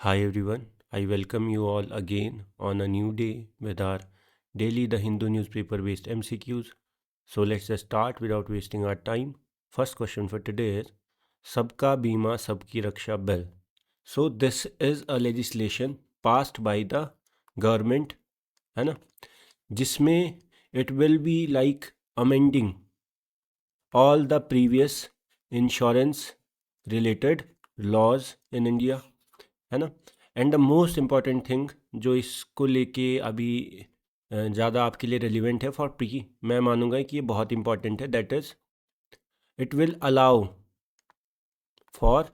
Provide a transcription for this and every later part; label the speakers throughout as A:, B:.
A: Hi everyone, I welcome you all again on a new day with our daily The Hindu newspaper based MCQs. So let's just start without wasting our time. First question for today is Sabka Bima Sabki Raksha Bill. So this is a legislation passed by the government, है ना, जिसमें it will be like amending all the previous insurance related laws in India, है ना. And the most important thing जो इसको लेके अभी ज़्यादा आपके लिए रेलिवेंट है फॉर प्री, मैं मानूंगा कि ये बहुत इंपॉर्टेंट है. That is it will allow for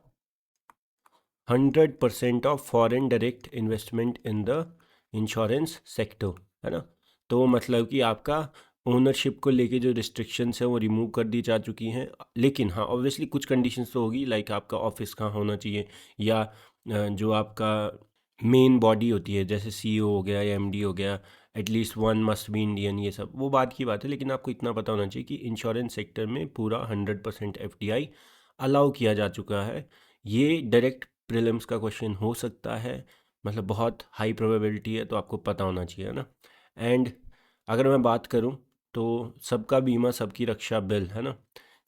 A: 100% of foreign direct investment in the insurance sector, है ना. तो मतलब कि आपका ओनरशिप को लेके जो रिस्ट्रिक्शंस हैं वो रिमूव कर दी जा चुकी हैं. लेकिन हाँ, ऑब्वियसली कुछ कंडीशंस तो होगी, लाइक आपका ऑफिस कहाँ होना चाहिए, या जो आपका मेन बॉडी होती है जैसे सीईओ हो गया या एमडी हो गया, at least one must be Indian, ये सब वो बात की बात है. लेकिन आपको इतना पता होना चाहिए कि इंश्योरेंस सेक्टर में पूरा 100% एफडीआई अलाउ किया जा चुका है. ये डायरेक्ट प्रीलिम्स का क्वेश्चन हो सकता है, मतलब बहुत हाई प्रोबेबिलिटी है, तो आपको पता होना चाहिए ना. एंड अगर मैं बात करूं तो सबका बीमा सबकी रक्षा बिल, है ना,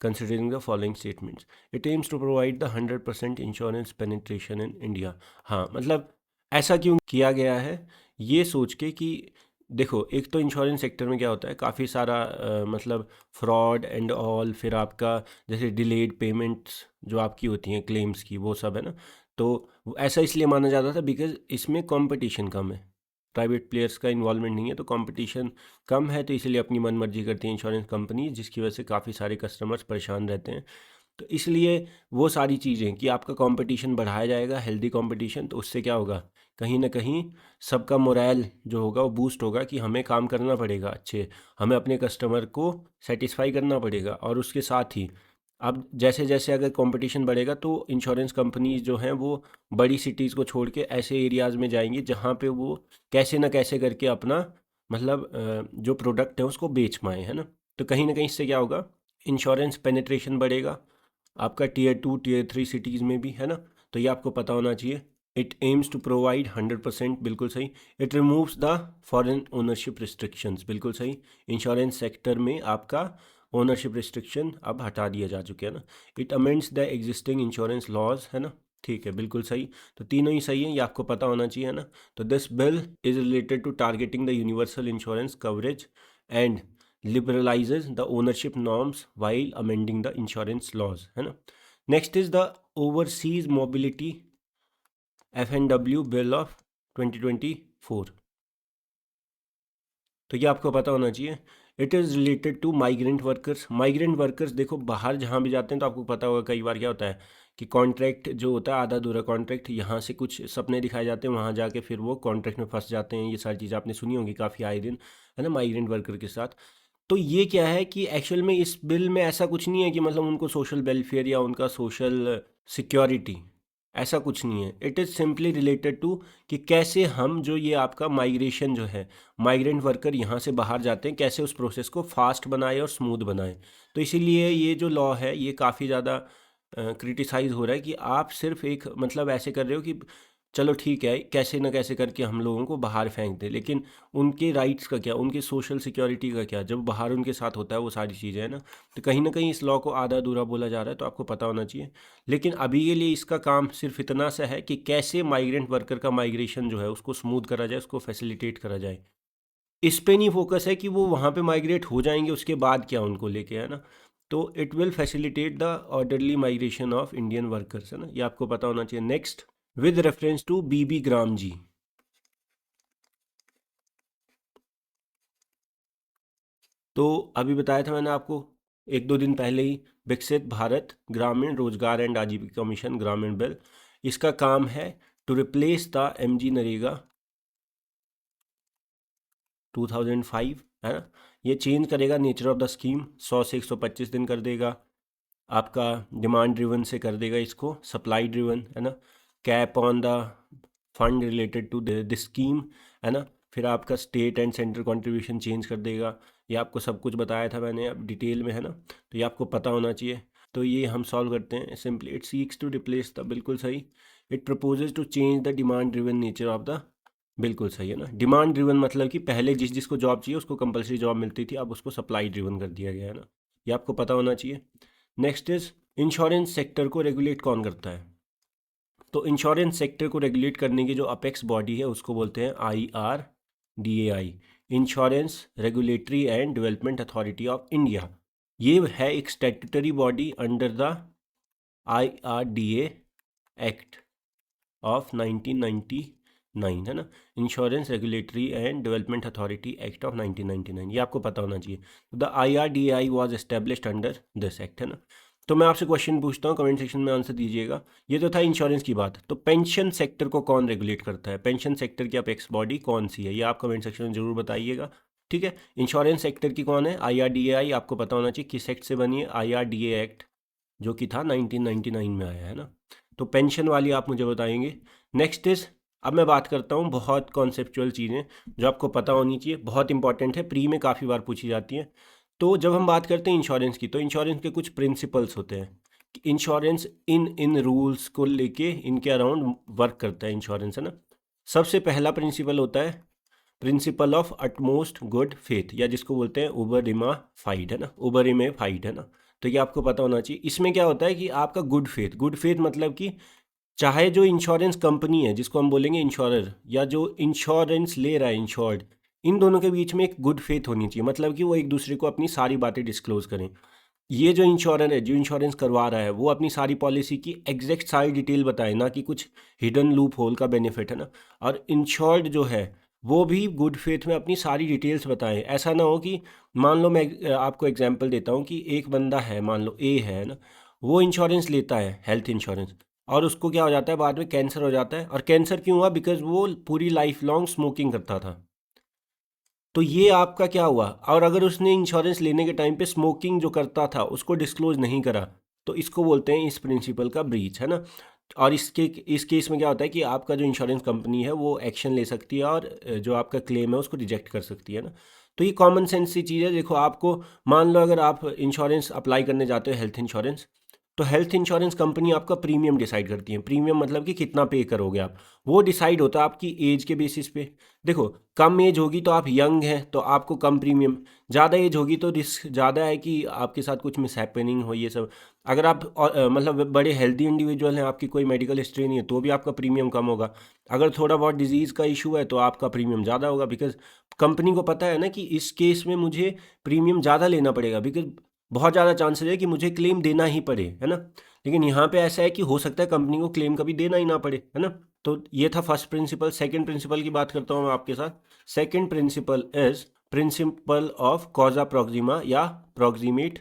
A: considering the following statements, it aims to provide the 100% insurance penetration in India. हाँ, मतलब ऐसा क्यों किया गया है, ये सोच के कि देखो, एक तो इंश्योरेंस सेक्टर में क्या होता है, काफ़ी सारा मतलब फ्रॉड एंड ऑल, फिर आपका जैसे डिलेड पेमेंट्स जो आपकी होती हैं क्लेम्स की, वो सब है ना. तो ऐसा इसलिए माना जाता था बिकॉज इसमें कंपटीशन कम है, प्राइवेट प्लेयर्स का इन्वॉल्वमेंट नहीं है, तो कंपटीशन कम है, तो इसलिए अपनी मन मर्जी करती हैं इंश्योरेंस कंपनी, जिसकी वजह से काफ़ी सारे कस्टमर्स परेशान रहते हैं. तो इसलिए वो सारी चीज़ें कि आपका कंपटीशन बढ़ाया जाएगा, हेल्दी कंपटीशन, तो उससे क्या होगा, कहीं ना कहीं सबका मोरल जो होगा वो बूस्ट होगा कि हमें काम करना पड़ेगा अच्छे, हमें अपने कस्टमर को सेटिस्फाई करना पड़ेगा. और उसके साथ ही अब जैसे जैसे अगर कंपटीशन बढ़ेगा तो इंश्योरेंस कंपनीज जो हैं वो बड़ी सिटीज़ को छोड़ के ऐसे एरियाज़ में जाएंगी जहाँ पे वो कैसे ना कैसे करके अपना मतलब जो प्रोडक्ट है उसको बेच पाएँ, है ना. तो कहीं ना कहीं इससे क्या होगा, इंश्योरेंस पेनिट्रेशन बढ़ेगा आपका टीयर 2 टीयर 3 सिटीज़ में भी, है ना. तो ये आपको पता होना चाहिए. इट एम्स टू प्रोवाइड 100%, बिल्कुल सही. It removes the foreign ownership restrictions, बिल्कुल सही. इंश्योरेंस सेक्टर में आपका ओनरशिप रिस्ट्रिक्शन अब हटा दिया जा चुके हैं ना. It amends the existing insurance laws, है ना. ठीक है, बिल्कुल सही. तो तीनों ही सही है, ये आपको पता होना चाहिए, है ना. तो this bill is related to targeting the universal insurance coverage and liberalizes the ownership norms while amending the insurance laws, है ना. Next is the overseas mobility FNW bill of 2024. तो ये आपको पता होना चाहिए. It is related to migrant workers. Migrant workers देखो, बाहर जहाँ भी जाते हैं तो आपको पता होगा कई बार क्या होता है कि कॉन्ट्रैक्ट जो होता है आधा अधूरा कॉन्ट्रैक्ट, यहाँ से कुछ सपने दिखाए जाते हैं, वहाँ जाके फिर वो कॉन्ट्रैक्ट में फंस जाते हैं. ये सारी चीज़ें आपने सुनी होंगी काफ़ी आए दिन, है ना, माइग्रेंट वर्कर के साथ. तो ये क्या है कि एक्चुअल में इस बिल में ऐसा कुछ नहीं है कि मतलब उनको सोशल वेलफेयर या उनका सोशल सिक्योरिटी, ऐसा कुछ नहीं है. It is simply related to कि कैसे हम जो ये आपका माइग्रेशन जो है, माइग्रेंट वर्कर यहाँ से बाहर जाते हैं, कैसे उस प्रोसेस को फास्ट बनाए और स्मूथ बनाए. तो इसीलिए ये जो लॉ है ये काफ़ी ज़्यादा क्रिटिसाइज़ हो रहा है कि आप सिर्फ एक मतलब ऐसे कर रहे हो कि चलो ठीक है, कैसे ना कैसे करके हम लोगों को बाहर फेंक दें, लेकिन उनके राइट्स का क्या, उनके सोशल सिक्योरिटी का क्या, जब बाहर उनके साथ होता है वो सारी चीज़ें, है ना. तो कहीं ना कहीं इस लॉ को आधा अधूरा बोला जा रहा है, तो आपको पता होना चाहिए. लेकिन अभी के लिए इसका काम सिर्फ इतना सा है कि कैसे माइग्रेंट वर्कर का माइग्रेशन जो है उसको स्मूथ करा जाए, उसको फैसिलिटेट करा जाए. इस पे नहीं फोकस है कि वो वहाँ पे माइग्रेट हो जाएंगे उसके बाद क्या उनको लेके, है ना. तो it will facilitate the orderly migration of Indian workers, है ना, ये आपको पता होना चाहिए. नेक्स्ट, विद रेफरेंस टू बीबी ग्राम जी. तो अभी बताया था मैंने आपको एक दो दिन पहले ही, विकसित भारत ग्रामीण रोजगार एंड आजीविका मिशन ग्रामीण बिल. इसका काम है to replace the MG NREGA 2005, है ना. ये चेंज करेगा नेचर ऑफ द स्कीम, 100 से 125 दिन कर देगा. आपका डिमांड ड्रिवन से कर देगा इसको सप्लाई ड्रिवन, है ना. Cap on the fund related to this scheme, है ना. फिर आपका state and central contribution change कर देगा. ये आपको सब कुछ बताया था मैंने अब डिटेल में, है ना. तो ये आपको पता होना चाहिए. तो ये हम सॉल्व करते हैं simply. It seeks to replace the, बिल्कुल सही. It proposes to change the demand driven nature of the, बिल्कुल सही है ना। डिमांड ड्रिवन मतलब कि पहले जिसको जॉब चाहिए उसको कंपलसरी जॉब मिलती थी, अब उसको सप्लाई ड्रिवन कर दिया गया है ना, ये आपको पता होना चाहिए। नेक्स्ट इज इंश्योरेंस सेक्टर को रेगुलेट कौन करता है? तो इंश्योरेंस सेक्टर को रेगुलेट करने की जो अपेक्स बॉडी है उसको बोलते हैं IRDAI, insurance regulatory and development authority of India. ये है एक statutory body under the IRDA act of 1999, है ना, insurance regulatory and development authority act of 1999, ये आपको पता होना चाहिए। The IRDAI was established under this act, है ना। तो मैं आपसे क्वेश्चन पूछता हूँ, कमेंट सेक्शन में आंसर दीजिएगा। ये तो था इंश्योरेंस की बात, तो पेंशन सेक्टर को कौन रेगुलेट करता है? पेंशन सेक्टर की अपेक्स बॉडी कौन सी है, ये आप कमेंट सेक्शन में जरूर बताइएगा, ठीक है। इंश्योरेंस सेक्टर की कौन है? IRDAI, आपको पता होना चाहिए किस एक्ट से बनी है, IRDA एक्ट, जो कि था 1999 में आया है ना। तो पेंशन वाली आप मुझे बताएंगे। नेक्स्ट इज, अब मैं बात करता हूँ बहुत कॉन्सेप्चुअल चीज़ें जो आपको पता होनी चाहिए, बहुत इंपॉर्टेंट है, प्री में काफ़ी बार पूछी जाती हैं। तो जब हम बात करते हैं इंश्योरेंस की, तो इंश्योरेंस के कुछ प्रिंसिपल्स होते हैं। इंश्योरेंस इन रूल्स को लेके इनके अराउंड वर्क करता है इंश्योरेंस, है ना। सबसे पहला प्रिंसिपल होता है principal of utmost good faith, या जिसको बोलते हैं उबरिमा फाइड, है ना, उबरिमे फाइड, है ना। तो ये आपको पता होना चाहिए। इसमें क्या होता है कि आपका गुड फेथ मतलब कि चाहे जो इंश्योरेंस कंपनी है, जिसको हम बोलेंगे इंश्योरर, या जो इंश्योरेंस ले रहा है इंश्योर्ड, इन दोनों के बीच में एक गुड फेथ होनी चाहिए, मतलब कि वो एक दूसरे को अपनी सारी बातें डिस्क्लोज करें। ये जो इंश्योरर है, जो इंश्योरेंस करवा रहा है, वो अपनी सारी पॉलिसी की एग्जैक्ट सारी डिटेल बताए, ना कि कुछ हिडन लूप होल का बेनिफिट, है ना। और इंश्योर्ड जो है वो भी गुड फेथ में अपनी सारी डिटेल्स बताएं। ऐसा ना हो कि मान लो मैं आपको एग्जांपल देता हूँ कि एक बंदा है, मान लो ए है ना, वो इंश्योरेंस लेता है हेल्थ इंश्योरेंस, और उसको क्या हो जाता है बाद में, कैंसर हो जाता है। और कैंसर क्यों हुआ? बिकॉज वो पूरी लाइफ लॉन्ग स्मोकिंग करता था। तो ये आपका क्या हुआ? और अगर उसने इंश्योरेंस लेने के टाइम पे स्मोकिंग जो करता था उसको डिस्क्लोज नहीं करा, तो इसको बोलते हैं इस प्रिंसिपल का ब्रीच, है ना। और इस केस में क्या होता है कि आपका जो इंश्योरेंस कंपनी है वो एक्शन ले सकती है, और जो आपका क्लेम है उसको रिजेक्ट कर सकती है ना। तो ये कॉमन सेंस सी चीज़ है। देखो, आपको मान लो अगर आप इंश्योरेंस अप्लाई करने जाते हो हेल्थ इंश्योरेंस, तो हेल्थ इंश्योरेंस कंपनी आपका प्रीमियम डिसाइड करती है। प्रीमियम मतलब कि कितना पे करोगे आप, वो डिसाइड होता है आपकी एज के बेसिस पे। देखो, कम एज होगी तो आप यंग हैं तो आपको कम प्रीमियम, ज़्यादा एज होगी तो रिस्क ज़्यादा है कि आपके साथ कुछ मिसहैपनिंग हो, ये सब। अगर आप मतलब बड़े हेल्दी इंडिविजुअल हैं, आपकी कोई मेडिकल हिस्ट्री नहीं है, तो भी आपका प्रीमियम कम होगा। अगर थोड़ा बहुत डिजीज़ का इशू है तो आपका प्रीमियम ज़्यादा होगा, बिकॉज कंपनी को पता है ना कि इस केस में मुझे प्रीमियम ज़्यादा लेना पड़ेगा, बिकॉज बहुत ज़्यादा चांसेस है कि मुझे क्लेम देना ही पड़े, है ना। लेकिन यहाँ पे ऐसा है कि हो सकता है कंपनी को क्लेम कभी देना ही ना पड़े, है ना। तो ये था फर्स्ट प्रिंसिपल। सेकंड प्रिंसिपल की बात करता हूँ मैं आपके साथ। Second principle is principle of causa proxima, या प्रॉक्सिमेट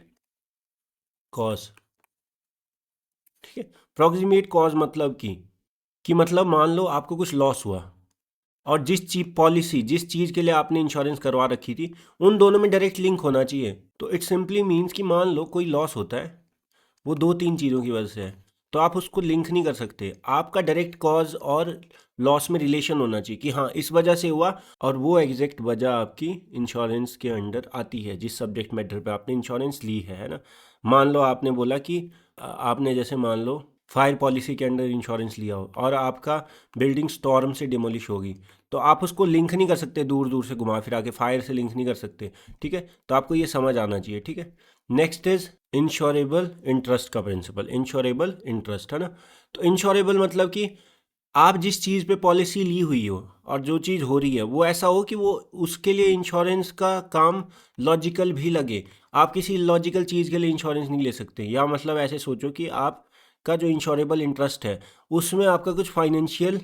A: कॉज, ठीक है। प्रॉक्सिमेट कॉज मतलब कि मतलब मान लो आपको कुछ लॉस हुआ, और जिस चीज़ के लिए आपने इंश्योरेंस करवा रखी थी, उन दोनों में डायरेक्ट लिंक होना चाहिए। तो इट सिंपली मीन्स कि मान लो कोई लॉस होता है, वो 2-3 चीज़ों की वजह से है, तो आप उसको लिंक नहीं कर सकते। आपका डायरेक्ट कॉज और लॉस में रिलेशन होना चाहिए कि हाँ इस वजह से हुआ, और वो एग्जैक्ट वजह आपकी इंश्योरेंस के अंडर आती है, जिस सब्जेक्ट मैटर पे आपने इंश्योरेंस ली है ना। मान लो आपने बोला कि आपने जैसे मान लो फायर पॉलिसी के अंडर इंश्योरेंस लिया हो, और आपका बिल्डिंग स्टॉर्म से डिमोलिश होगी, तो आप उसको लिंक नहीं कर सकते, दूर दूर से घुमा फिरा के फायर से लिंक नहीं कर सकते, ठीक है। तो आपको ये समझ आना चाहिए, ठीक है। नेक्स्ट इज इंश्योरेबल इंटरेस्ट का प्रिंसिपल, इंश्योरेबल इंटरेस्ट, है ना। तो इंश्योरेबल मतलब कि आप जिस चीज़ पे पॉलिसी ली हुई हो और जो चीज़ हो रही है वो ऐसा हो कि वो उसके लिए इंश्योरेंस का काम लॉजिकल भी लगे। आप किसी लॉजिकल चीज़ के लिए इंश्योरेंस नहीं ले सकते, या मतलब ऐसे सोचो कि आपका जो इंश्योरेबल इंटरेस्ट है उसमें आपका कुछ फाइनेंशियल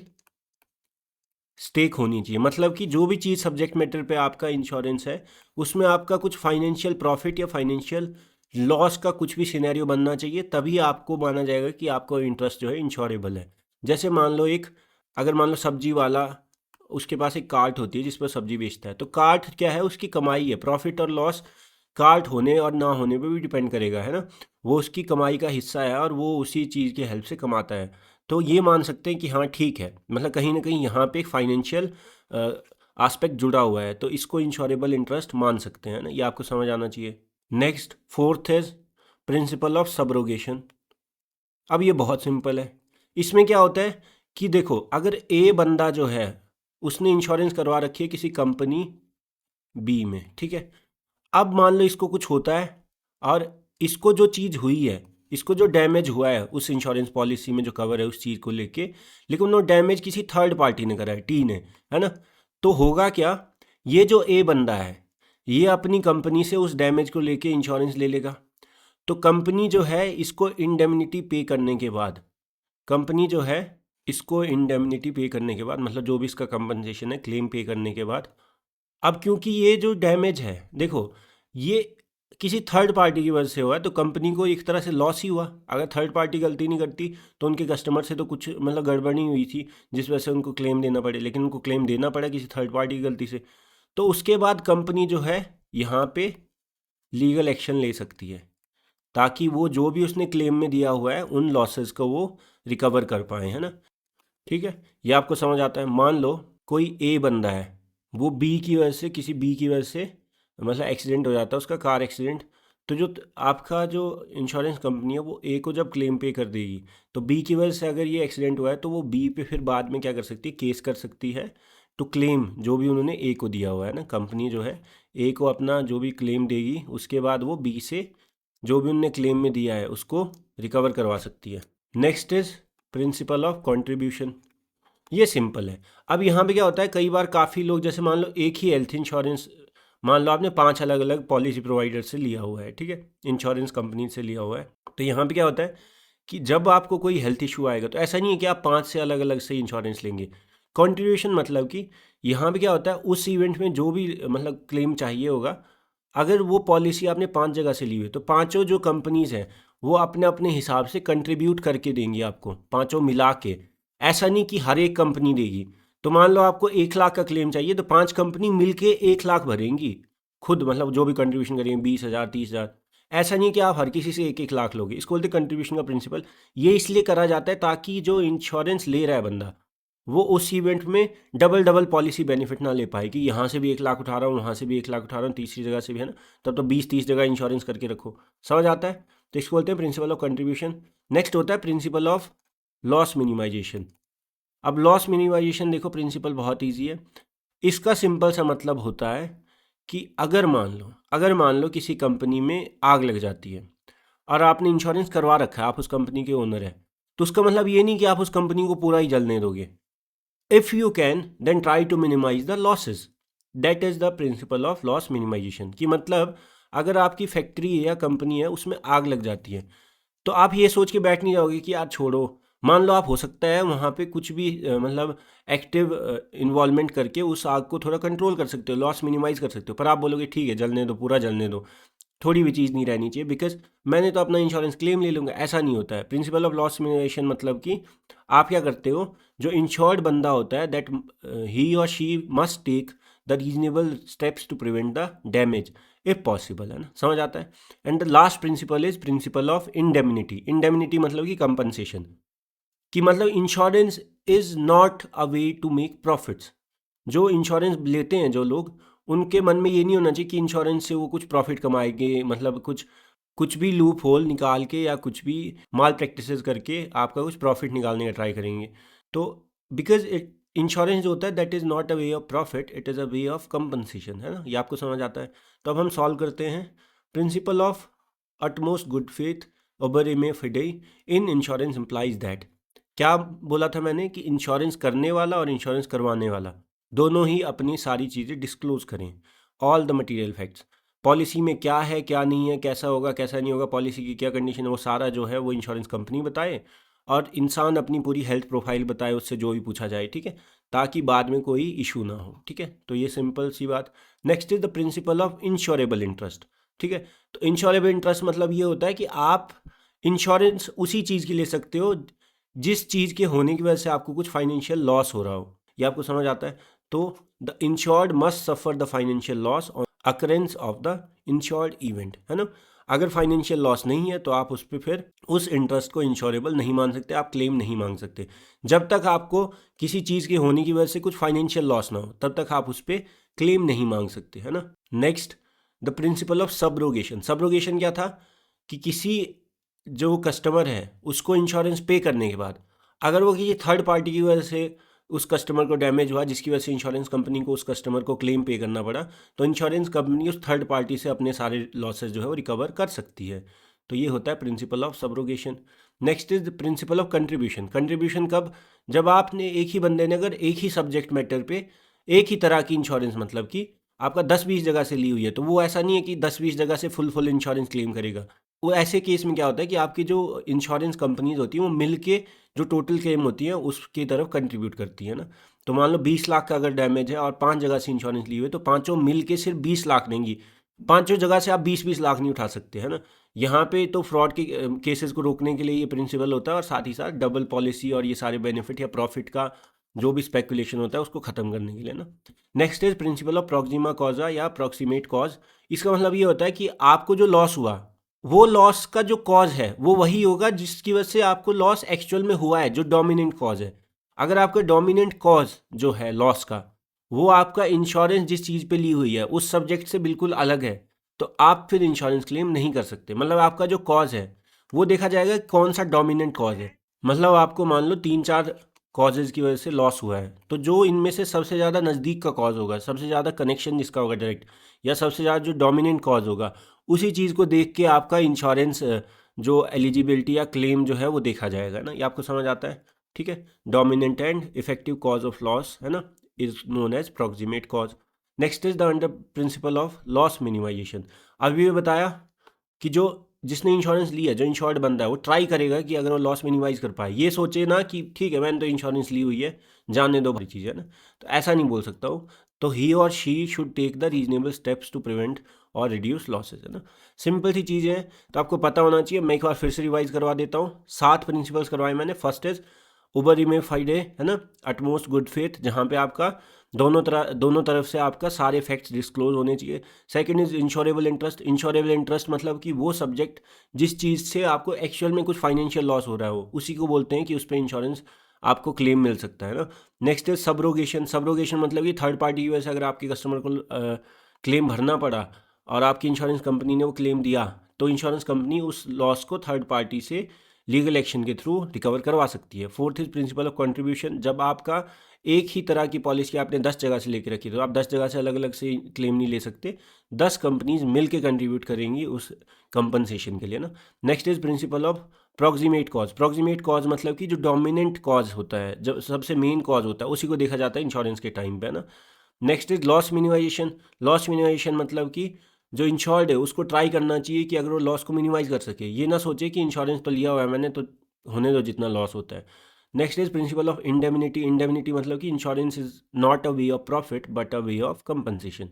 A: स्टेक होनी चाहिए, मतलब कि जो भी चीज़ सब्जेक्ट मैटर पे आपका इंश्योरेंस है उसमें आपका कुछ फाइनेंशियल प्रॉफिट या फाइनेंशियल लॉस का कुछ भी सिनेरियो बनना चाहिए, तभी आपको माना जाएगा कि आपका इंटरेस्ट जो है इंश्योरेबल है। जैसे मान लो अगर मान लो सब्जी वाला, उसके पास एक कार्ट होती है जिस पर सब्जी बेचता है, तो कार्ट क्या है, उसकी कमाई है। प्रॉफिट और लॉस कार्ट होने और ना होने पे भी डिपेंड करेगा, है ना। वो उसकी कमाई का हिस्सा है और वो उसी चीज़ की हेल्प से कमाता है। तो ये मान सकते हैं कि हाँ ठीक है, मतलब कहीं ना कहीं यहाँ पे एक फाइनेंशियल एस्पेक्ट जुड़ा हुआ है, तो इसको इंश्योरेबल इंटरेस्ट मान सकते हैं ना, ये आपको समझ आना चाहिए। Next fourth is principle of subrogation. अब ये बहुत सिंपल है। इसमें क्या होता है कि देखो अगर ए बंदा जो है उसने इंश्योरेंस करवा रखी है किसी कंपनी बी में, ठीक है। अब मान लो इसको कुछ होता है और इसको जो चीज़ हुई है, इसको जो डैमेज हुआ है उस इंश्योरेंस पॉलिसी में जो कवर है उस चीज़ को लेके, लेकिन वो डैमेज किसी थर्ड पार्टी ने करा है, टी ने, है ना। तो होगा क्या, ये जो ए बंदा है ये अपनी कंपनी से उस डैमेज को लेके इंश्योरेंस ले लेगा। तो कंपनी जो है इसको इंडेमनिटी पे करने के बाद, कंपनी जो है इसको इंडेमनिटी पे करने के बाद, मतलब जो भी इसका कंपनसेशन है क्लेम पे करने के बाद, अब क्योंकि ये जो डैमेज है देखो ये किसी थर्ड पार्टी की वजह से हुआ है, तो कंपनी को एक तरह से लॉस ही हुआ। अगर थर्ड पार्टी गलती नहीं करती तो उनके कस्टमर से तो कुछ मतलब गड़बड़ नहीं हुई थी जिस वजह से उनको क्लेम देना पड़े, लेकिन उनको क्लेम देना पड़ा किसी थर्ड पार्टी की गलती से। तो उसके बाद कंपनी जो है यहाँ पे लीगल एक्शन ले सकती है ताकि वो जो भी उसने क्लेम में दिया हुआ है उन लॉसेस को वो रिकवर कर पाए, है ना। ठीक है, ये आपको समझ आता है। मान लो कोई ए बंदा है, वो बी की वजह से, किसी बी की वजह से मतलब एक्सीडेंट हो जाता है उसका, कार एक्सीडेंट। तो जो आपका जो इंश्योरेंस कंपनी है वो ए को जब क्लेम पे कर देगी, तो बी की वजह से अगर ये एक्सीडेंट हुआ है तो वो बी पे फिर बाद में क्या कर सकती है, केस कर सकती है टू क्लेम जो भी उन्होंने ए को दिया हुआ है ना। कंपनी जो है ए को अपना जो भी क्लेम देगी उसके बाद वो बी से जो भी उन्होंने क्लेम में दिया है उसको रिकवर करवा सकती है। Next is principle of contribution. ये सिंपल है। अब यहाँ पे क्या होता है, कई बार काफ़ी लोग, जैसे मान लो एक ही हेल्थ इंश्योरेंस, मान लो आपने 5 अलग अलग पॉलिसी प्रोवाइडर से लिया हुआ है, ठीक है, इंश्योरेंस कंपनी से लिया हुआ है। तो यहाँ पे क्या होता है कि जब आपको कोई हेल्थ इशू आएगा तो ऐसा नहीं है कि आप 5 से अलग अलग से इंश्योरेंस लेंगे। कॉन्ट्रीब्यूशन मतलब कि यहाँ पे क्या होता है, उस इवेंट में जो भी मतलब क्लेम चाहिए होगा, अगर वो पॉलिसी आपने 5 जगह से ली हुई है तो पांचों जो कंपनीज हैं वो अपने अपने हिसाब से कंट्रीब्यूट करके देंगी आपको, पांचों मिला के। ऐसा नहीं कि हर एक कंपनी देगी। तो मान लो आपको 1 लाख का क्लेम चाहिए तो 5 कंपनी मिलके 1 लाख भरेंगी खुद, मतलब जो भी कंट्रीब्यूशन करेंगे 20,000 30,000। ऐसा नहीं कि आप हर किसी से 1-1 लाख लोगे। इसको बोलते कंट्रीब्यूशन का प्रिंसिपल। ये इसलिए करा जाता है ताकि जो इंश्योरेंस ले रहा है बंदा वो उस इवेंट में डबल डबल पॉलिसी बेनिफिट ना ले पाए कि यहाँ से भी 1 लाख उठा रहा हूँ, वहाँ से भी 1 लाख उठा रहा हूँ, तीसरी जगह से भी, है ना। तब तो 20-30 जगह इंश्योरेंस करके रखो। समझ आता है। तो इसको बोलते हैं प्रिंसिपल ऑफ कंट्रीब्यूशन। नेक्स्ट होता है प्रिंसिपल ऑफ लॉस मिनिमाइजेशन। अब लॉस मिनिमाइजेशन देखो प्रिंसिपल बहुत ईजी है। इसका सिंपल सा मतलब होता है कि अगर मान लो किसी कंपनी में आग लग जाती है और आपने इंश्योरेंस करवा रखा है, आप उस कंपनी के ओनर है, तो उसका मतलब ये नहीं कि आप उस कंपनी को पूरा ही जलने दोगे। If you can, then try to minimize the losses. That is the principle of loss minimization। कि मतलब अगर आपकी फैक्ट्री या कंपनी है उसमें आग लग जाती है तो आप ये सोच के बैठ नहीं जाओगे कि यार छोड़ो। मान लो आप हो सकता है वहाँ पे कुछ भी मतलब एक्टिव इन्वॉल्वमेंट करके उस आग को थोड़ा कंट्रोल कर सकते हो, लॉस मिनिमाइज कर सकते हो, पर आप बोलोगे ठीक है जलने दो, पूरा जलने दो, थोड़ी भी चीज़ नहीं रहनी चाहिए बिकॉज मैंने तो अपना इंश्योरेंस क्लेम ले लूँगा। ऐसा नहीं होता है। प्रिंसिपल ऑफ लॉस मिनिमाइजेशन मतलब कि आप क्या करते हो, जो इंश्योर्ड बंदा होता है दैट ही और she must take the reasonable steps to prevent the damage if possible, है ना। समझ आता है। And the last principle is principle of indemnity. Indemnity मतलब कि कंपनसेशन, कि मतलब insurance is not a way to make profits. जो इंश्योरेंस लेते हैं जो लोग, उनके मन में ये नहीं होना चाहिए कि इंश्योरेंस से वो कुछ प्रॉफिट कमाएंगे, मतलब कुछ कुछ भी लूप होल निकाल के या कुछ भी माल प्रैक्टिसेस करके आपका कुछ प्रॉफिट निकालने का ट्राई करेंगे। तो बिकॉज इट इंश्योरेंस जो होता है that is not a way of profit, it is a way of compensation, है ना। ये आपको समझ आता है। तो अब हम सॉल्व करते हैं। Principle of utmost good faith ओबर मे फिडेई इन इंश्योरेंस इम्प्लाइज दैट। क्या बोला था मैंने कि इंश्योरेंस करने वाला और इंश्योरेंस करवाने वाला दोनों ही अपनी सारी चीज़ें डिस्क्लोज करें, all the material facts. Policy में क्या है क्या नहीं है, कैसा होगा कैसा नहीं होगा, पॉलिसी की क्या कंडीशन है, वो सारा जो है वो इंश्योरेंस कंपनी बताए और इंसान अपनी पूरी हेल्थ प्रोफाइल बताए उससे जो भी पूछा जाए, ठीक है, ताकि बाद में कोई इशू ना हो। ठीक है, तो ये सिंपल सी बात। Next is the principle of insurable interest. ठीक है, तो इंश्योरेबल इंटरेस्ट मतलब ये होता है कि आप इंश्योरेंस उसी चीज़ की ले सकते हो जिस चीज़ के होने की वजह से आपको कुछ फाइनेंशियल लॉस हो रहा हो। ये आपको समझ आता है। तो the insured must suffer the financial loss on occurrence of the insured event, है ना। अगर फाइनेंशियल लॉस नहीं है तो आप उस पर फिर उस इंटरेस्ट को इंश्योरेबल नहीं मान सकते, आप क्लेम नहीं मांग सकते। जब तक आपको किसी चीज़ के होने की वजह से कुछ फाइनेंशियल लॉस ना हो तब तक आप उस पर क्लेम नहीं मांग सकते, है ना। Next the principle of subrogation. Subrogation क्या था कि किसी जो कस्टमर है उसको इंश्योरेंस पे करने के बाद अगर वो किसी थर्ड पार्टी की वजह से उस कस्टमर को डैमेज हुआ जिसकी वजह से इंश्योरेंस कंपनी को उस कस्टमर को क्लेम पे करना पड़ा, तो इंश्योरेंस कंपनी उस थर्ड पार्टी से अपने सारे लॉसेज जो है वो रिकवर कर सकती है। तो ये होता है principle of subrogation. Next is the principle of contribution. Contribution कब? जब आपने एक ही बंदे ने अगर एक ही सब्जेक्ट मैटर पे एक ही तरह की इंश्योरेंस, मतलब कि आपका 10-20 जगह से ली हुई है, तो वो ऐसा नहीं है कि 10-20 जगह से फुल इंश्योरेंस क्लेम करेगा। वो ऐसे केस में क्या होता है कि आपकी जो इंश्योरेंस कंपनीज होती हैं वो मिल के जो टोटल क्लेम होती है उसकी तरफ कंट्रीब्यूट करती है ना। तो मान लो 20 लाख का अगर डैमेज है और 5 जगह से इंश्योरेंस ली हुई है, तो पांचों मिल के सिर्फ 20 लाख देंगी। पांचों जगह से आप 20-20 लाख नहीं उठा सकते, है ना। यहाँ पे तो फ्रॉड के केसेस को रोकने के लिए ये प्रिंसिपल होता है, और साथ ही साथ डबल पॉलिसी और ये सारे बेनिफिट या प्रॉफिट का जो भी स्पेकुलेशन होता है उसको खत्म करने के लिए ना। नेक्स्ट इज प्रिंसिपल ऑफ प्रॉक्सिमा कॉजा या प्रॉक्सिमेट कॉज। इसका मतलब ये होता है कि आपको जो लॉस हुआ, वो लॉस का जो कॉज है वो वही होगा जिसकी वजह से आपको लॉस एक्चुअल में हुआ है, जो डोमिनेंट कॉज है। अगर आपका डोमिनेंट कॉज जो है लॉस का, वो आपका इंश्योरेंस जिस चीज़ पे ली हुई है उस सब्जेक्ट से बिल्कुल अलग है, तो आप फिर इंश्योरेंस क्लेम नहीं कर सकते। मतलब आपका जो कॉज है वो देखा जाएगा कि कौन सा डोमिनेंट कॉज है। मतलब आपको मान लो 3-4 कॉजेज़ की वजह से लॉस हुआ है, तो जो इनमें से सबसे ज़्यादा नज़दीक का कॉज होगा, सबसे ज़्यादा कनेक्शन जिसका होगा डायरेक्ट, या सबसे ज़्यादा जो डोमिनेंट कॉज होगा, उसी चीज़ को देख के आपका इंश्योरेंस जो एलिजिबिलिटी या क्लेम जो है वो देखा जाएगा ना। ये आपको समझ आता है? ठीक है। Dominant and effective cause of loss, है ना, is known as proximate cause. Next is the under principle of loss minimization. अभी भी बताया कि जो जिसने इंश्योरेंस लिया, जो इंश्योर्ड बंदा है, वो ट्राई करेगा कि अगर वो लॉस मिनिमाइज कर पाए। ये सोचे ना कि ठीक है मैंने तो इंश्योरेंस ली हुई है, जानने दो, बड़ी चीज़ है ना। तो ऐसा नहीं बोल सकता हूँ। तो ही और she should take the reasonable steps to prevent और रिड्यूस लॉसेज, है ना। सिंपल सी चीज़ें हैं, तो आपको पता होना चाहिए। मैं एक बार फिर से रिवाइज करवा देता हूँ। 7 प्रिंसिपल्स करवाए मैंने। फर्स्ट इज उबर रिमेफाइड है ना, अटमोस्ट गुड फेथ, जहाँ पे आपका दोनों तरफ से आपका सारे फैक्ट्स डिस्क्लोज होने चाहिए। Second is insurable interest. Insurable interest मतलब कि वो सब्जेक्ट जिस चीज़ से आपको एक्चुअल में कुछ फाइनेंशियल लॉस हो रहा हो, उसी को बोलते हैं कि उस पर इंश्योरेंस आपको क्लेम मिल सकता है ना। Next is subrogation. सब्रोगेशन मतलब कि थर्ड पार्टी की वजह से अगर आपके कस्टमर को क्लेम भरना पड़ा और आपकी इंश्योरेंस कंपनी ने वो क्लेम दिया, तो इंश्योरेंस कंपनी उस लॉस को थर्ड पार्टी से लीगल एक्शन के थ्रू रिकवर करवा सकती है। Fourth is principle of contribution. जब आपका एक ही तरह की पॉलिसी आपने 10 जगह से लेके रखी, तो आप 10 जगह से अलग अलग से क्लेम नहीं ले सकते। 10 कंपनीज मिल के कंट्रीब्यूट करेंगी उस कंपनसेशन के लिए ना। Next is principle of proximate cause. Proximate cause मतलब कि जो डोमिनेंट कॉज होता है, जो सबसे मेन कॉज होता है, उसी को देखा जाता है इंश्योरेंस के टाइम पे ना। Next is loss minimization. Loss minimization मतलब कि जो इंश्योर्ड है उसको ट्राई करना चाहिए कि अगर वो लॉस को मिनिमाइज कर सके। ये ना सोचे कि इंश्योरेंस तो लिया हुआ है मैंने, तो होने दो जितना लॉस होता है। Next is principle of indemnity. Indemnity मतलब कि insurance is not a way of profit but a way of compensation.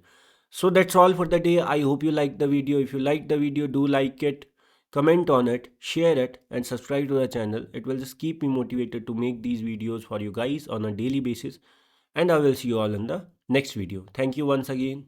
A: So that's all for the day. I hope you liked the video. If you liked the video, do like it, comment on it, share it, and subscribe to the channel. It will just keep me motivated to make these videos for you guys on a daily basis. And I will see you all in the next video. Thank you once again.